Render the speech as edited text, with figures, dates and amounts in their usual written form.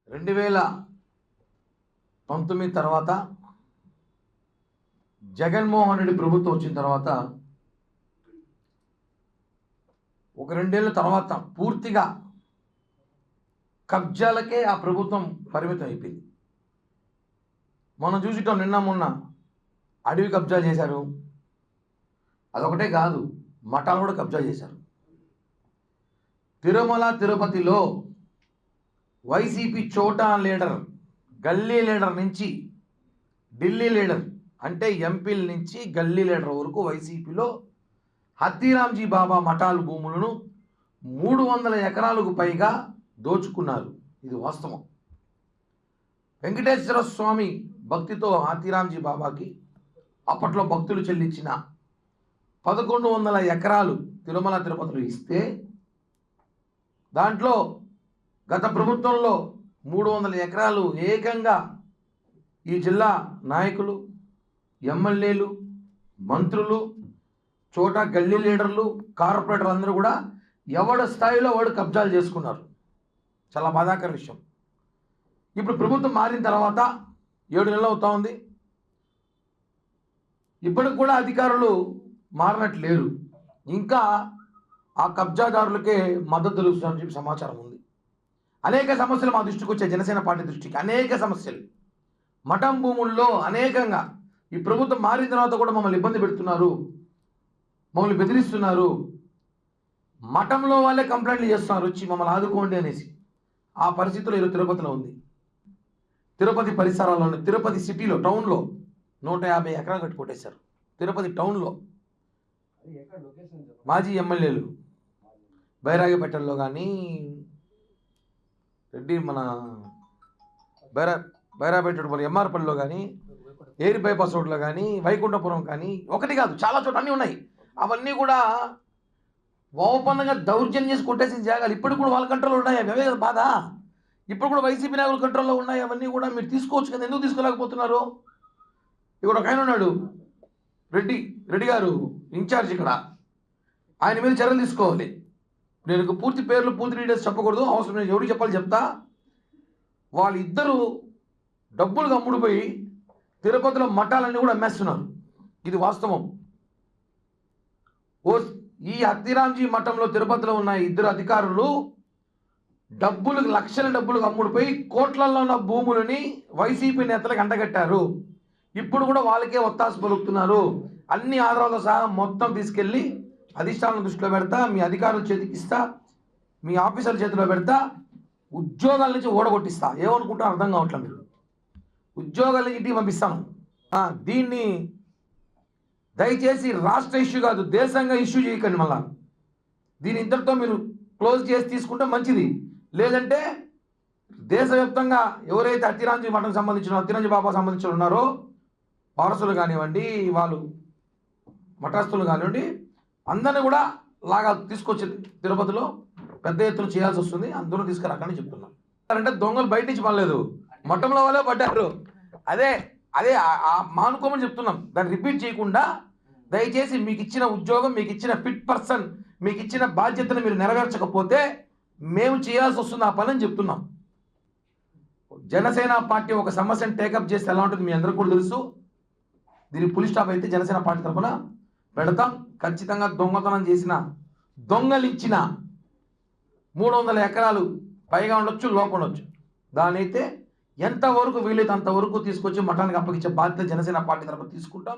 2019 తర్వాత జగన్మోహన్ రెడ్డి ప్రభుత్వం వచ్చిన తర్వాత ఒక 2 ఏళ్ల తర్వాత పూర్తిగా కబ్జాలకే ఆ ప్రభుత్వం పరిమితం అయిపోయింది. మనం చూసిటాం, నిన్న మొన్న అడవి కబ్జా చేశారు. అదొకటే కాదు, మఠాలు కూడా కబ్జా చేశారు. తిరుమల తిరుపతిలో వైసీపీ చోటా లీడర్, గల్లీ లీడర్ నుంచి ఢిల్లీ లీడర్, అంటే ఎంపీల నుంచి గల్లీ లీడర్ వరకు వైసీపీలో హతీరాంజీ బాబా మఠాలు భూములను 300 ఎకరాలకు పైగా దోచుకున్నారు. ఇది వాస్తవం. వెంకటేశ్వర స్వామి భక్తితో హతీరాంజీ బాబాకి అప్పట్లో భక్తులు చెల్లించిన 1100 ఎకరాలు తిరుమల తిరుపతిలో ఇస్తే, దాంట్లో గత ప్రభుత్వంలో 300 ఎకరాలు ఏకంగా ఈ జిల్లా నాయకులు, ఎమ్మెల్యేలు, మంత్రులు, చోటా గల్లీ లీడర్లు, కార్పొరేటర్లు అందరూ కూడా ఎవడ స్థాయిలో వాడు కబ్జాలు చేసుకున్నారు. చాలా బాధాకర విషయం. ఇప్పుడు ప్రభుత్వం మారిన తర్వాత 7 నెలలు అవుతా ఉంది. ఇప్పటికి కూడా అధికారులు మారినట్లు లేరు. ఇంకా ఆ కబ్జాదారులకే మద్దతు తెలుస్తుందని చెప్పి సమాచారం ఉంది. అనేక సమస్యలు మా దృష్టికి వచ్చాయి, జనసేన పార్టీ దృష్టికి. అనేక సమస్యలు మఠం భూముల్లో అనేకంగా ఈ ప్రభుత్వం మారిన తర్వాత కూడా మమ్మల్ని ఇబ్బంది పెడుతున్నారు, మమ్మల్ని బెదిరిస్తున్నారు. మఠంలో వాళ్ళే కంప్లైంట్లు చేస్తున్నారు, వచ్చి మమ్మల్ని ఆదుకోండి అనేసి. ఆ పరిస్థితుల్లో ఈరోజు తిరుపతిలో ఉంది. తిరుపతి పరిసరాల్లోనే, తిరుపతి సిటీలో, టౌన్లో 150 ఎకరాలు కట్టి కొట్టేశారు. తిరుపతి టౌన్లో మాజీ ఎమ్మెల్యేలు బైరాగిపేటల్లో కానీ, మన బైరాపేట ఎంఆర్పల్లిలో కానీ, ఏరి బైపాస్ రోడ్లో కానీ, వైకుంఠపురం కానీ, ఒకటి కాదు చాలా చోట్ల అన్నీ ఉన్నాయి. అవన్నీ కూడా ఓపెన్గా దౌర్జన్యం చేసి కొట్టేసిన జాగాలు. ఇప్పుడు కూడా వాళ్ళ కంట్రోల్లో ఉన్నాయి. అవే కదా బాధ. ఇప్పుడు కూడా వైసీపీ నాయకుల కంట్రోల్లో ఉన్నాయి. అవన్నీ కూడా మీరు తీసుకోవచ్చు కదా, ఎందుకు తీసుకోలేకపోతున్నారు? ఇక్కడ ఒక ఆయన ఉన్నాడు, రెడ్డి గారు ఇన్ఛార్జ్ ఇక్కడ. ఆయన మీద చర్యలు తీసుకోవాలి. నేను పూర్తి పేర్లు, పూర్తి డీటెయిల్స్ చెప్పకూడదు, అవసరం నేను ఎవరికి చెప్పాలి చెప్తా. వాళ్ళిద్దరూ డబ్బులు అమ్ముడుపోయి తిరుపతిలో మఠాలన్నీ కూడా అమ్మేస్తున్నారు. ఇది వాస్తవం. ఈ హతీరాంజీ మఠంలో తిరుపతిలో ఉన్న 2 అధికారులు లక్షల డబ్బులకు అమ్ముడుపోయి కోట్లలో ఉన్న భూములని వైసీపీ నేతలకు అంటగట్టారు. ఇప్పుడు కూడా వాళ్ళకే ఒత్తాసు పలుకుతున్నారు. అన్ని ఆధారాలతో సహా మొత్తం తీసుకెళ్ళి అధిష్టానం దృష్టిలో పెడతా, మీ అధికారుల చేతికి ఇస్తా, మీ ఆఫీసర్ల చేతిలో పెడతా, ఉద్యోగాల నుంచి ఓడగొట్టిస్తా. ఏమనుకుంటారో అర్థం కావట్లేదు. మీరు ఉద్యోగాల నుంచి ఇంటికి పంపిస్తాను. దీన్ని దయచేసి రాష్ట్ర ఇష్యూ కాదు, దేశంగా ఇష్యూ చేయకండి. మళ్ళా దీని ఇంతటితో మీరు క్లోజ్ చేసి తీసుకుంటే మంచిది. లేదంటే దేశవ్యాప్తంగా ఎవరైతే హతీరాంజీ మఠం సంబంధించిన, హతీరాంజీ బాబా సంబంధించిన ఉన్నారో, వారసులు కానివ్వండి, వాళ్ళు మఠస్థులు కానివ్వండి, అందరినీ కూడా లాగా తీసుకొచ్చి తిరుపతిలో పెద్ద ఎత్తున చేయాల్సి వస్తుంది. అందరూ తీసుకురాకని చెప్తున్నాం. అంటే దొంగలు బయట నుంచి పడలేదు, మఠంలో వాళ్ళే పడ్డారు. అదే మానుకోమని చెప్తున్నాం. దాన్ని రిపీట్ చేయకుండా దయచేసి మీకు ఇచ్చిన ఉద్యోగం, మీకు ఇచ్చిన ఫిట్ పర్సన్, మీకు ఇచ్చిన బాధ్యతను మీరు నెరవేర్చకపోతే మేము చేయాల్సి వస్తుంది ఆ పని అని చెప్తున్నాం. జనసేన పార్టీ ఒక సమస్యను టేకప్ చేస్తే ఎలా ఉంటుంది మీ అందరికీ కూడా తెలుసు. దీనికి పులి స్టాప్ అయితే జనసేన పార్టీ తరఫున పెడతాం. ఖచ్చితంగా దొంగతనం చేసిన, దొంగలించిన 300 ఎకరాలు పైగా ఉండొచ్చు, లోపల ఉండొచ్చు, దాని అయితే ఎంతవరకు వీలైతే అంతవరకు తీసుకొచ్చి మఠానికి అప్పగించే బాధ్యత జనసేన పార్టీ తరఫున తీసుకుంటాం.